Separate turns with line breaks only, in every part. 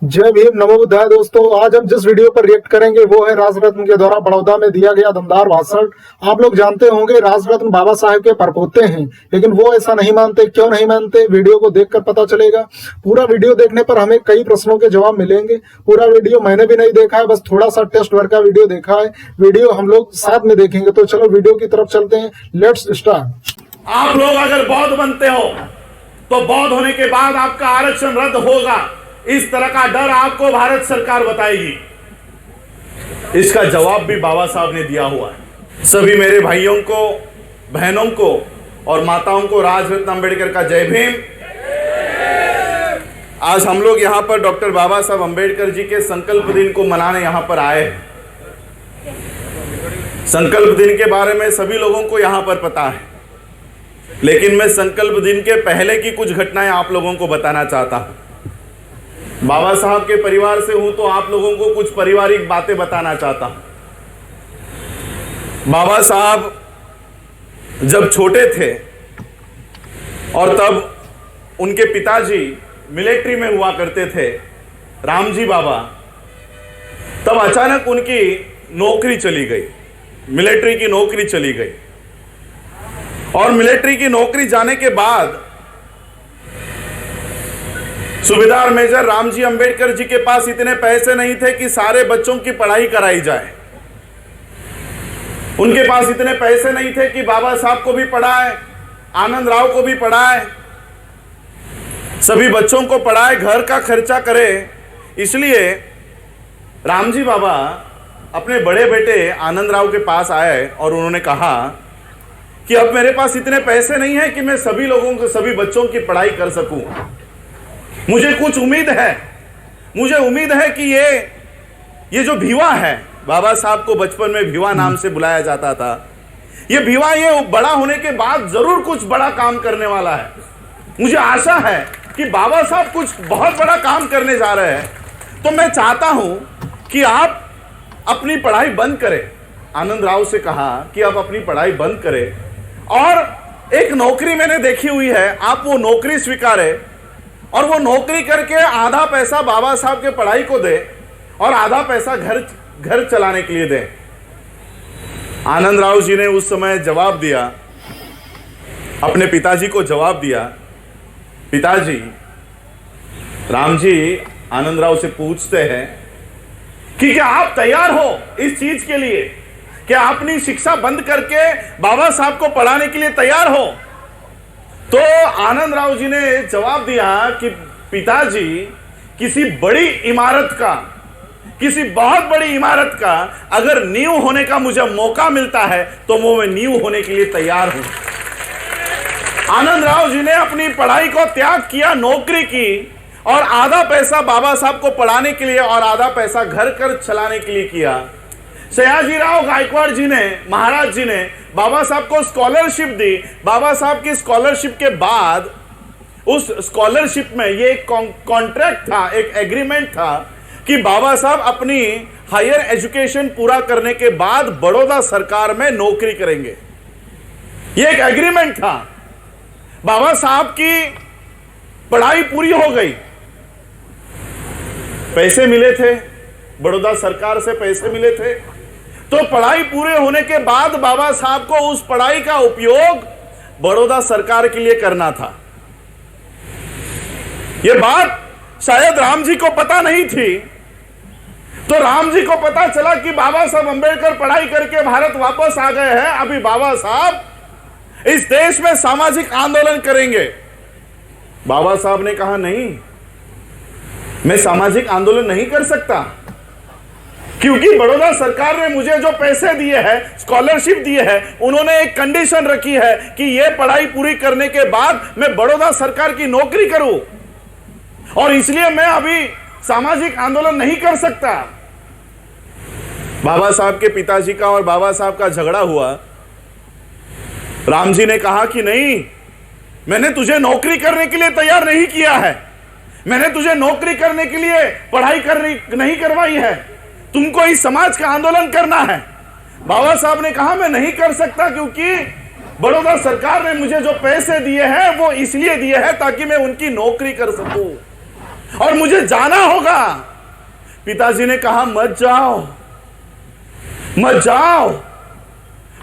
जय भीम नमो बुद्धाय। दोस्तों, आज हम जिस वीडियो पर रिएक्ट करेंगे वो है राजरत्न के द्वारा बड़ौदा में दिया गया दमदार भाषण। आप लोग जानते होंगे राजरत्न बाबा साहेब के परपोते हैं, लेकिन वो ऐसा नहीं मानते। क्यों नहीं मानते, वीडियो को देखकर पता चलेगा। पूरा वीडियो देखने पर हमें कई प्रश्नों के जवाब मिलेंगे। पूरा वीडियो मैंने भी नहीं देखा है, बस थोड़ा सा टेस्ट वर्क का वीडियो देखा है। वीडियो हम लोग साथ में देखेंगे, तो चलो वीडियो की तरफ चलते हैं। Let's start.
आप लोग अगर बौद्ध बनते हो तो बौद्ध होने के बाद आपका आरक्षण रद्द होगा, इस तरह का डर आपको भारत सरकार बताएगी। इसका जवाब भी बाबा साहब ने दिया हुआ है। सभी मेरे भाइयों को, बहनों को और माताओं को राजरत्न अंबेडकर का जय भीम। आज हम लोग यहां पर डॉक्टर बाबा साहब अंबेडकर जी के संकल्प दिन को मनाने यहां पर आए हैं। संकल्प दिन के बारे में सभी लोगों को यहां पर पता है, लेकिन मैं संकल्प दिन के पहले की कुछ घटनाएं आप लोगों को बताना चाहता हूं। बाबा साहब के परिवार से हूं तो आप लोगों को कुछ पारिवारिक बातें बताना चाहता हूं। बाबा साहब जब छोटे थे और तब उनके पिताजी मिलिट्री में हुआ करते थे, रामजी बाबा, तब अचानक उनकी नौकरी चली गई, मिलिट्री की नौकरी चली गई। और मिलिट्री की नौकरी जाने के बाद सूबेदार मेजर रामजी अंबेडकर जी के पास इतने पैसे नहीं थे कि सारे बच्चों की पढ़ाई कराई जाए। उनके पास इतने पैसे नहीं थे कि बाबा साहब को भी पढ़ाए, आनंद राव को भी पढ़ाए, सभी बच्चों को पढ़ाए, घर का खर्चा करे। इसलिए रामजी बाबा अपने बड़े बेटे आनंद राव के पास आए और उन्होंने कहा कि अब मेरे पास इतने पैसे नहीं है कि मैं सभी लोगों को, सभी बच्चों की पढ़ाई कर सकूं। मुझे कुछ उम्मीद है, मुझे उम्मीद है कि ये जो भीवा है, बाबा साहब को बचपन में भीवा नाम से बुलाया जाता था, ये भीवा ये बड़ा होने के बाद जरूर कुछ बड़ा काम करने वाला है। मुझे आशा है कि बाबा साहब कुछ बहुत बड़ा काम करने जा रहे हैं, तो मैं चाहता हूं कि आप अपनी पढ़ाई बंद करें। आनंद राव से कहा कि आप अपनी पढ़ाई बंद करें और एक नौकरी मैंने देखी हुई है, आप वो नौकरी स्वीकारें और वो नौकरी करके आधा पैसा बाबा साहब के पढ़ाई को दे और आधा पैसा घर चलाने के लिए दे। आनंद राव जी ने उस समय जवाब दिया, अपने पिताजी को जवाब दिया, पिताजी, राम जी आनंद राव से पूछते हैं कि क्या आप तैयार हो इस चीज के लिए, क्या अपनी शिक्षा बंद करके बाबा साहब को पढ़ाने के लिए तैयार हो? तो आनंद राव जी ने जवाब दिया कि पिताजी, किसी बड़ी इमारत का, किसी बहुत बड़ी इमारत का अगर नींव होने का मुझे मौका मिलता है तो वो मैं नींव होने के लिए तैयार हूं। आनंद राव जी ने अपनी पढ़ाई को त्याग किया, नौकरी की और आधा पैसा बाबा साहब को पढ़ाने के लिए और आधा पैसा घर चलाने के लिए किया। सयाजीराव गायकवाड़ जी ने, महाराज जी ने बाबा साहब को स्कॉलरशिप दी। बाबा साहब की स्कॉलरशिप के बाद उस स्कॉलरशिप में ये एक कॉन्ट्रैक्ट था, एक एग्रीमेंट था कि बाबा साहब अपनी हायर एजुकेशन पूरा करने के बाद बड़ौदा सरकार में नौकरी करेंगे। ये एक एग्रीमेंट था। बाबा साहब की पढ़ाई पूरी हो गई, पैसे मिले थे, बड़ौदा सरकार से पैसे मिले थे, तो पढ़ाई पूरे होने के बाद बाबा साहब को उस पढ़ाई का उपयोग बड़ौदा सरकार के लिए करना था। यह बात शायद राम जी को पता नहीं थी। तो राम जी को पता चला कि बाबा साहब अंबेडकर पढ़ाई करके भारत वापस आ गए हैं, अभी बाबा साहब इस देश में सामाजिक आंदोलन करेंगे। बाबा साहब ने कहा, नहीं, मैं सामाजिक आंदोलन नहीं कर सकता, क्योंकि बड़ौदा सरकार ने मुझे जो पैसे दिए हैं, स्कॉलरशिप दिए है, उन्होंने एक कंडीशन रखी है कि यह पढ़ाई पूरी करने के बाद मैं बड़ौदा सरकार की नौकरी करूं, और इसलिए मैं अभी सामाजिक आंदोलन नहीं कर सकता। बाबा साहब के पिताजी का और बाबा साहब का झगड़ा हुआ। राम जी ने कहा कि नहीं, मैंने तुझे नौकरी करने के लिए तैयार नहीं किया है, मैंने तुझे नौकरी करने के लिए पढ़ाई करनी नहीं करवाई है, तुमको इस समाज का आंदोलन करना है। बाबा साहब ने कहा, मैं नहीं कर सकता, क्योंकि बड़ौदा सरकार ने मुझे जो पैसे दिए हैं वो इसलिए दिए हैं ताकि मैं उनकी नौकरी कर सकूं। और मुझे जाना होगा। पिताजी ने कहा मत जाओ, मत जाओ,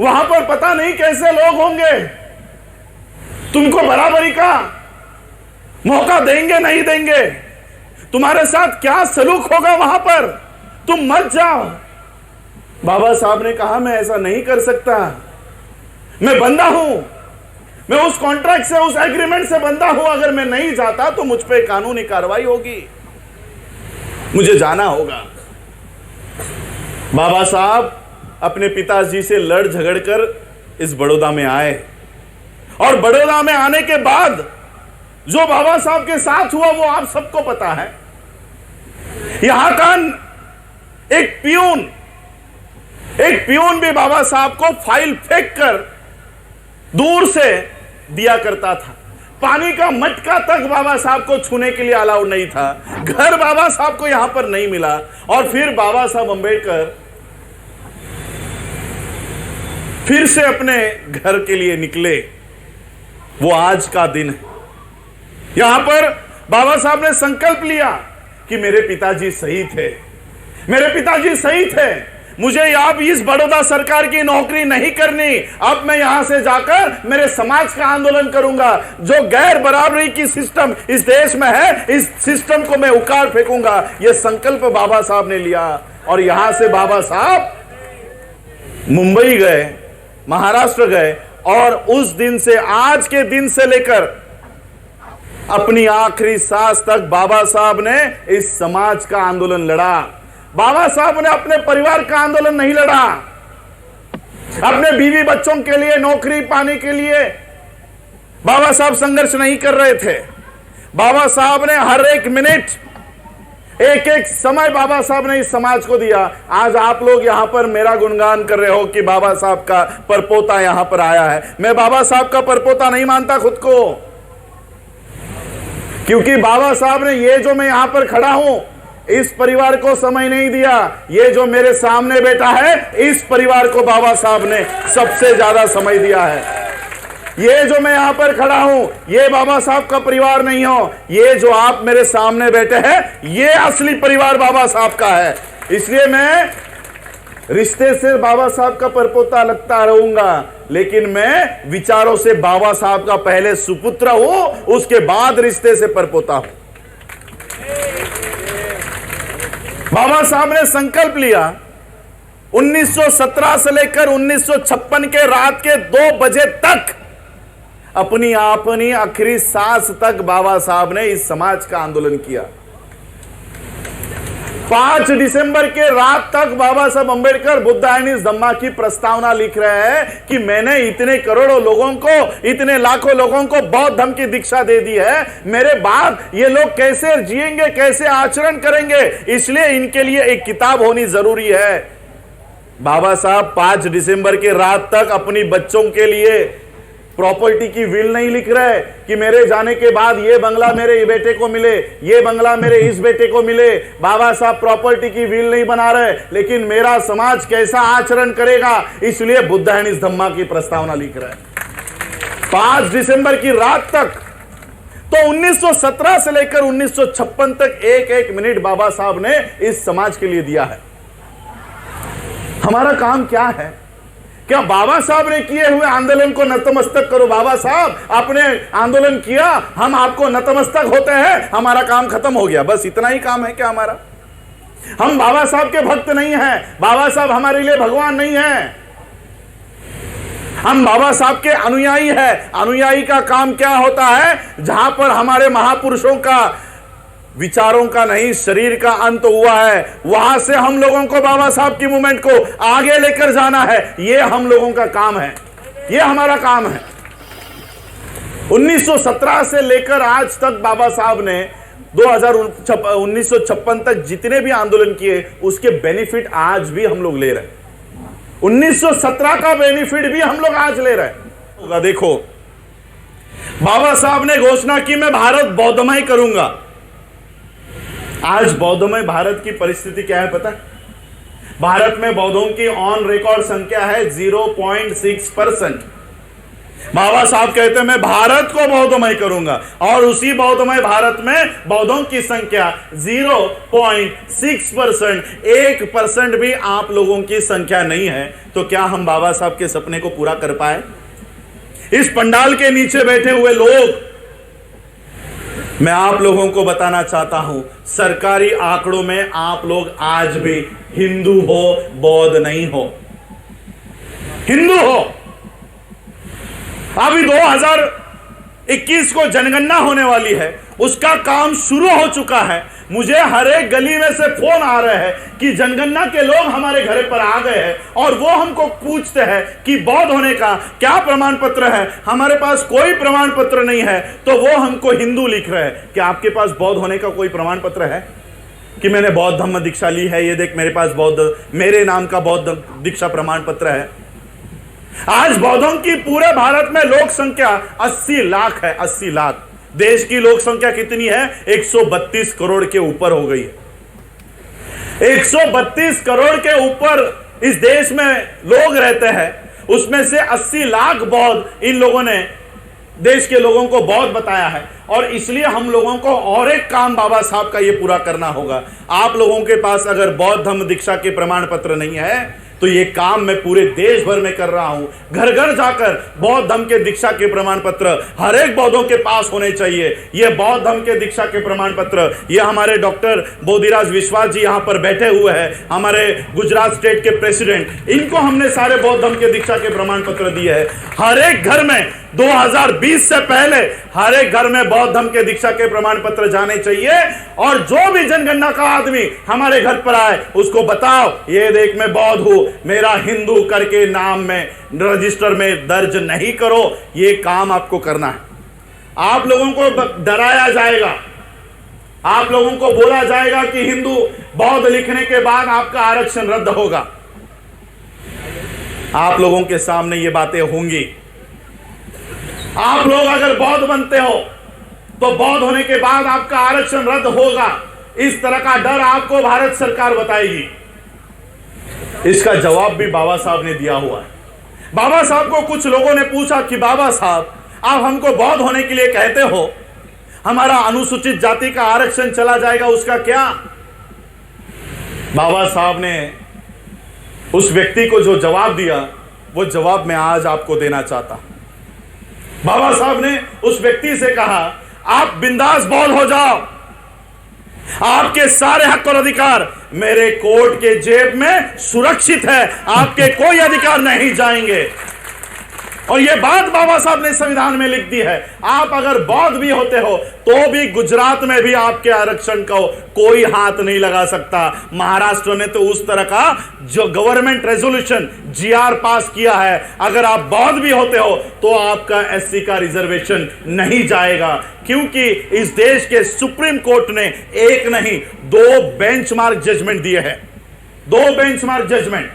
वहां पर पता नहीं कैसे लोग होंगे, तुमको बराबरी का मौका देंगे नहीं देंगे, तुम्हारे साथ क्या सलूक होगा वहां पर, तुम मत जाओ। बाबा साहब ने कहा मैं ऐसा नहीं कर सकता, मैं बंदा हूं, मैं उस कॉन्ट्रैक्ट से, उस एग्रीमेंट से बंदा हूं, अगर मैं नहीं जाता तो मुझ पे कानूनी कार्रवाई होगी, मुझे जाना होगा। बाबा साहब अपने पिताजी से लड़ झगड़ कर इस बड़ौदा में आए, और बड़ौदा में आने के बाद जो बाबा साहब के साथ हुआ वो आप सबको पता है। यहां का एक पियून भी बाबा साहब को फाइल फेंक कर दूर से दिया करता था। पानी का मटका तक बाबा साहब को छूने के लिए अलाउड नहीं था। घर बाबा साहब को यहां पर नहीं मिला, और फिर बाबा साहब अंबेडकर फिर से अपने घर के लिए निकले। वो आज का दिन है। यहां पर बाबा साहब ने संकल्प लिया कि मेरे पिताजी सही थे, मेरे पिताजी सही थे, मुझे अब इस बड़ौदा सरकार की नौकरी नहीं करनी, अब मैं यहां से जाकर मेरे समाज का आंदोलन करूंगा। जो गैर बराबरी की सिस्टम इस देश में है, इस सिस्टम को मैं उखाड़ फेंकूंगा। यह संकल्प बाबा साहब ने लिया, और यहां से बाबा साहब मुंबई गए, महाराष्ट्र गए, और उस दिन से, आज के दिन से लेकर अपनी आखिरी सांस तक बाबा साहब ने इस समाज का आंदोलन लड़ा। बाबा साहब ने अपने परिवार का आंदोलन नहीं लड़ा, अपने बीवी बच्चों के लिए नौकरी पाने के लिए बाबा साहब संघर्ष नहीं कर रहे थे। बाबा साहब ने हर एक मिनट, एक एक समय बाबा साहब ने इस समाज को दिया। आज आप लोग यहां पर मेरा गुणगान कर रहे हो कि बाबा साहब का परपोता यहां पर आया है। मैं बाबा साहब का परपोता नहीं मानता खुद को, क्योंकि बाबा साहब ने, ये जो मैं यहां पर खड़ा हूं, इस परिवार को समय नहीं दिया। ये जो मेरे सामने बैठा है, इस परिवार को बाबा साहब ने सबसे ज्यादा समय दिया है। ये जो मैं यहां पर खड़ा हूं, ये बाबा साहब का परिवार नहीं हो, ये जो आप मेरे सामने बैठे हैं, ये असली परिवार बाबा साहब का है। इसलिए मैं रिश्ते से बाबा साहब का परपोता लगता रहूंगा, लेकिन मैं विचारों से बाबा साहब का पहले सुपुत्र हूं, उसके बाद रिश्ते से परपोता हूं। बाबा साहब ने संकल्प लिया 1917 से लेकर 1956 के रात के 2 बजे तक, अपनी आखिरी सांस तक बाबा साहब ने इस समाज का आंदोलन किया। 5 दिसंबर के रात तक बाबा साहब अंबेडकर बुद्धायनीज धम्मा की प्रस्तावना लिख रहे हैं कि मैंने इतने करोड़ों लोगों को, इतने लाखों लोगों को बौद्ध धर्म की दीक्षा दे दी है, मेरे बाद ये लोग कैसे जिएंगे, कैसे आचरण करेंगे, इसलिए इनके लिए एक किताब होनी जरूरी है। बाबा साहब 5 दिसंबर की रात तक अपनी बच्चों के लिए प्रॉपर्टी की विल नहीं लिख रहे कि मेरे जाने के बाद ये बंगला मेरे बेटे को मिले, ये बंगला मेरे इस बेटे को मिले। बाबा साहब प्रॉपर्टी की विल नहीं बना रहे, लेकिन मेरा समाज कैसा आचरण करेगा, इसलिए बुद्धायनीज धम्मा की प्रस्तावना लिख रहे। 5 दिसंबर की रात तक। तो 1917 से लेकर 1956 तक एक एक मिनट बाबा साहब ने इस समाज के लिए दिया है। हमारा काम क्या है? क्या बाबा साहब ने किए हुए आंदोलन को नतमस्तक करो? बाबा साहब आपने आंदोलन किया, हम आपको नतमस्तक होते हैं, हमारा काम खत्म हो गया, बस इतना ही काम है क्या हमारा? हम बाबा साहब के भक्त नहीं हैं, बाबा साहब हमारे लिए भगवान नहीं है, हम बाबा साहब के अनुयायी हैं। अनुयायी का काम क्या होता है? जहां पर हमारे महापुरुषों का, विचारों का नहीं, शरीर का अंत हुआ है, वहां से हम लोगों को बाबा साहब की मूवमेंट को आगे लेकर जाना है। यह हम लोगों का काम है, यह हमारा काम है। 1917 से लेकर आज तक बाबा साहब ने 1956 तक जितने भी आंदोलन किए, उसके बेनिफिट आज भी हम लोग ले रहे हैं। 1917 का बेनिफिट भी हम लोग आज ले रहे हैं। देखो, बाबा साहब ने घोषणा की मैं भारत बौद्धमय करूंगा। आज बौद्धमय भारत की परिस्थिति क्या है पता है? भारत में बौद्धों की ऑन रिकॉर्ड संख्या है 0.6%। बाबा साहब कहते हैं मैं भारत को बौद्धमय करूंगा, और उसी बौद्धमय भारत में बौद्धों की संख्या 0.6%, 1% भी आप लोगों की संख्या नहीं है। तो क्या हम बाबा साहब के सपने को पूरा कर पाए? इस पंडाल के नीचे बैठे हुए लोग, मैं आप लोगों को बताना चाहता हूं, सरकारी आंकड़ों में आप लोग आज भी हिंदू हो, बौद्ध नहीं हो। हिंदू हो। अभी 2021 को जनगणना होने वाली है, उसका काम शुरू हो चुका है। मुझे हर एक गली में से फोन आ रहे हैं कि जनगणना के लोग हमारे घर पर आ गए हैं और वो हमको पूछते हैं कि बौद्ध होने का क्या प्रमाण पत्र है। हमारे पास कोई प्रमाण पत्र नहीं है, तो वो हमको हिंदू लिख रहे हैं कि आपके पास बौद्ध होने का कोई प्रमाण पत्र है कि मैंने बौद्ध धम्म दीक्षा ली है, ये देख मेरे पास बौद्ध, मेरे नाम का बौद्ध दीक्षा प्रमाण पत्र है। आज बौद्धों की पूरे भारत में लोक संख्या 80 लाख है। 80 लाख। देश की लोक संख्या कितनी है? 132 करोड़ के ऊपर हो गई है। 132 करोड़ के ऊपर इस देश में लोग रहते हैं, उसमें से 80 लाख बौद्ध इन लोगों ने देश के लोगों को बौद्ध बताया है। और इसलिए हम लोगों को और एक काम बाबा साहब का ये पूरा करना होगा। आप लोगों के पास अगर बौद्ध धम्म दीक्षा के प्रमाण पत्र नहीं है, तो ये काम मैं पूरे देश भर में कर रहा हूं। घर घर जाकर बौद्ध धम्म के दीक्षा के प्रमाण पत्र हर एक बौद्धों के पास होने चाहिए। ये बौद्ध धम्म के दीक्षा के प्रमाण पत्र, ये हमारे डॉक्टर बोधिराज विश्वास जी यहां पर बैठे हुए हैं, हमारे गुजरात स्टेट के प्रेसिडेंट, इनको हमने सारे बौद्ध धम्म के दीक्षा के प्रमाण पत्र दिए हैं। हर एक घर में 2020 से पहले हर एक घर में बौद्ध धम्म के दीक्षा के प्रमाण पत्र जाने चाहिए। और जो भी जनगणना का आदमी हमारे घर पर आए, उसको बताओ ये देख मैं बौद्ध हूं, मेरा हिंदू करके नाम में रजिस्टर में दर्ज नहीं करो। ये काम आपको करना है। आप लोगों को डराया जाएगा, आप लोगों को बोला जाएगा कि हिंदू बौद्ध लिखने के बाद आपका आरक्षण रद्द होगा। आप लोगों के सामने ये बातें होंगी। आप लोग अगर बौद्ध बनते हो तो बौद्ध होने के बाद आपका आरक्षण रद्द होगा, इस तरह का डर आपको भारत सरकार बताएगी। इसका जवाब भी बाबा साहब ने दिया हुआ है। बाबा साहब को कुछ लोगों ने पूछा कि बाबा साहब आप हमको बौद्ध होने के लिए कहते हो, हमारा अनुसूचित जाति का आरक्षण चला जाएगा, उसका क्या? बाबा साहब ने उस व्यक्ति को जो जवाब दिया, वो जवाब मैं आज आपको देना चाहता। बाबा साहब ने उस व्यक्ति से कहा आप बिंदास बौद्ध हो जाओ, आपके सारे हक और अधिकार मेरे कोर्ट के जेब में सुरक्षित है, आपके कोई अधिकार नहीं जाएंगे। और यह बात बाबा साहब ने संविधान में लिख दी है। आप अगर बौद्ध भी होते हो तो भी गुजरात में भी आपके आरक्षण को कोई हाथ नहीं लगा सकता। महाराष्ट्र ने तो उस तरह का जो गवर्नमेंट रेजोल्यूशन जीआर पास किया है, अगर आप बौद्ध भी होते हो तो आपका एससी का रिजर्वेशन नहीं जाएगा, क्योंकि इस देश के सुप्रीम कोर्ट ने एक नहीं 2 बेंचमार्क जजमेंट दिए हैं। 2 बेंचमार्क जजमेंट।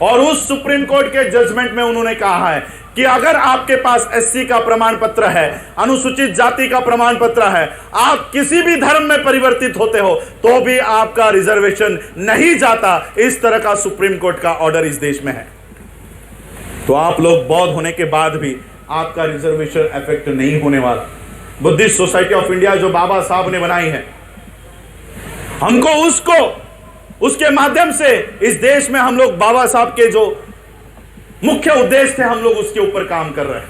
और उस सुप्रीम कोर्ट के जजमेंट में उन्होंने कहा है कि अगर आपके पास एससी का प्रमाण पत्र है, अनुसूचित जाति का प्रमाण पत्र है, आप किसी भी धर्म में परिवर्तित होते हो तो भी आपका रिजर्वेशन नहीं जाता। इस तरह का सुप्रीम कोर्ट का ऑर्डर इस देश में है। तो आप लोग बौद्ध होने के बाद भी आपका रिजर्वेशन इफेक्ट नहीं होने वाला। बुद्धिस्ट सोसाइटी ऑफ इंडिया जो बाबा साहब ने बनाई है, हमको उसके माध्यम से इस देश में हम लोग बाबा साहब के जो मुख्य उद्देश्य थे, हम लोग उसके ऊपर काम कर रहे हैं।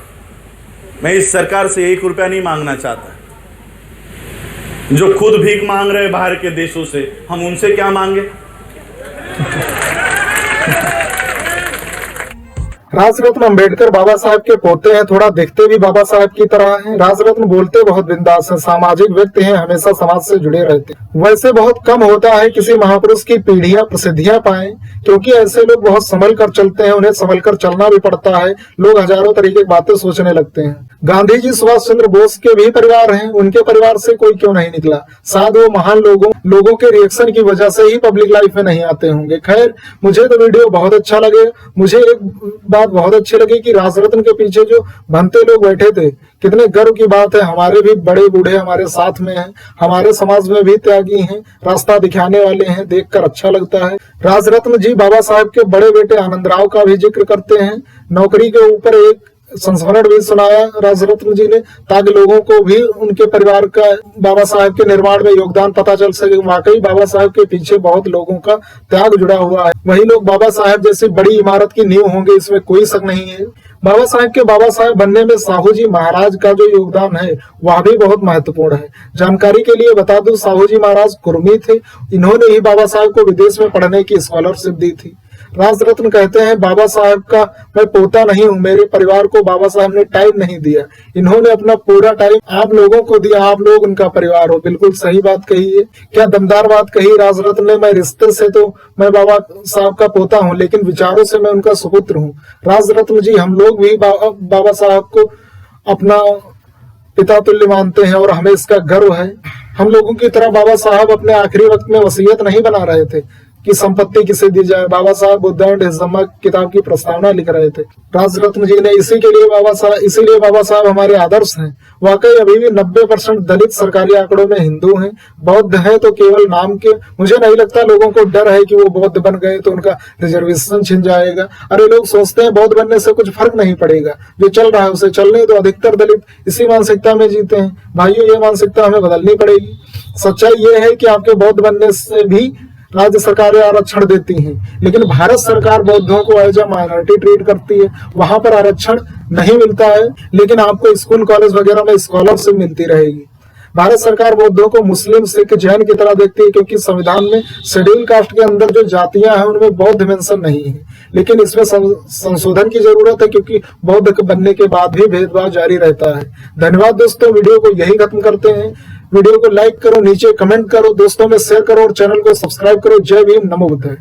मैं इस सरकार से 1 रुपया नहीं मांगना चाहता। जो खुद भीख मांग रहे हैं बाहर के देशों से, हम उनसे क्या मांगे?
राजरत्न अंबेडकर बाबा साहब के पोते हैं, थोड़ा दिखते भी बाबा साहब की तरह हैं। राजरत्न बोलते बहुत बिंदास हैं, सामाजिक व्यक्ति हैं, हमेशा समाज से जुड़े रहते हैं। वैसे बहुत कम होता है किसी महापुरुष की पीढ़ियां प्रसिद्धियां पाएं, क्योंकि ऐसे लोग बहुत संभल कर चलते हैं, उन्हें संभल कर चलना भी पड़ता है। लोग हजारों तरीके की बातें सोचने लगते हैं। गांधी जी सुभाष चंद्र बोस के भी परिवार हैं, उनके परिवार से कोई क्यों नहीं निकला? शायद वो महान लोगों के रिएक्शन की वजह से ही पब्लिक लाइफ में नहीं आते होंगे। खैर, मुझे तो वीडियो बहुत अच्छा लगे। मुझे एक बात बहुत अच्छी लगी कि राजरत्न के पीछे जो भंते लोग बैठे थे, कितने गर्व की बात है। हमारे भी बड़े बूढ़े हमारे साथ में हैं, हमारे समाज में भी त्यागी हैं, रास्ता दिखाने वाले हैं, देखकर अच्छा लगता है। राजरत्न जी बाबा साहब के बड़े बेटे आनंदराव का भी जिक्र करते हैं। नौकरी के ऊपर एक संस्मरण भी सुनाया राजरत्न जी ने, ताकि लोगों को भी उनके परिवार का बाबा साहब के निर्माण में योगदान पता चल सके। वाकई बाबा साहब के पीछे बहुत लोगों का त्याग जुड़ा हुआ है। वही लोग बाबा साहब जैसी बड़ी इमारत की नींव होंगे, इसमें कोई शक नहीं है। बाबा साहब के बाबा साहब बनने में साहू जी महाराज का जो योगदान है वह भी बहुत महत्वपूर्ण है। जानकारी के लिए बता दूं, साहू जी महाराज कुर्मी थे। इन्होंने ही बाबा साहब को विदेश में पढ़ने की स्कॉलरशिप दी थी। राजरत्न कहते हैं, बाबा साहब का मैं पोता नहीं हूं, मेरे परिवार को बाबा साहब ने टाइम नहीं दिया, इन्होंने अपना पूरा टाइम आप लोगों को दिया, आप लोग उनका परिवार हो। बिल्कुल सही बात कही है। क्या दमदार बात कही राजरत्न ने। मैं रिश्ते से तो मैं बाबा साहब का पोता हूं, लेकिन विचारों से मैं उनका सुपुत्र हूं। राजरत्न जी, हम लोग भी बाबा साहब को अपना पिता तुल्य मानते हैं और हमें इसका गर्व है। हम लोगों की तरह बाबा साहब अपने आखिरी वक्त में वसीयत नहीं बना रहे थे कि संपत्ति किसे दी जाए। बाबा साहब बुद्ध एंड हिज धम्मा किताब की प्रस्तावना लिख रहे थे राजरत्न जी ने। इसीलिए बाबा साहब हमारे आदर्श हैं। वाकई अभी भी 90% दलित सरकारी आंकड़ों में हिंदू हैं। बौद्ध है तो केवल नाम के। मुझे नहीं लगता लोगों को डर है कि वो बौद्ध बन गए तो उनका रिजर्वेशन छिन जाएगा। अरे लोग सोचते हैं बौद्ध बनने से कुछ फर्क नहीं पड़ेगा, जो चल रहा है उसे चलने दो। अधिकतर दलित इसी मानसिकता में जीते हैं। भाइयों, ये मानसिकता हमें बदलनी पड़ेगी। सच्चाई ये है कि आपके बौद्ध बनने से भी राज्य सरकारें आरक्षण देती हैं, लेकिन भारत सरकार बौद्धों को एज ए माइनॉरिटी ट्रीट करती है। वहां पर आरक्षण नहीं मिलता है, लेकिन आपको स्कूल कॉलेज वगैरह में स्कॉलरशिप मिलती रहेगी। भारत सरकार बौद्धों को मुस्लिम, सिख, जैन की तरह देखती है, क्योंकि संविधान में शेड्यूल कास्ट के अंदर जो जातियां हैं उनमें बौद्ध मेंशन नहीं है। लेकिन इसमें संशोधन की जरूरत है, क्योंकि बौद्ध बनने के बाद भी भेदभाव जारी रहता है। धन्यवाद दोस्तों, वीडियो को यही खत्म करते हैं। वीडियो को लाइक करो, नीचे कमेंट करो, दोस्तों में शेयर करो और चैनल को सब्सक्राइब करो। जय भीम, नमो बुद्धाय।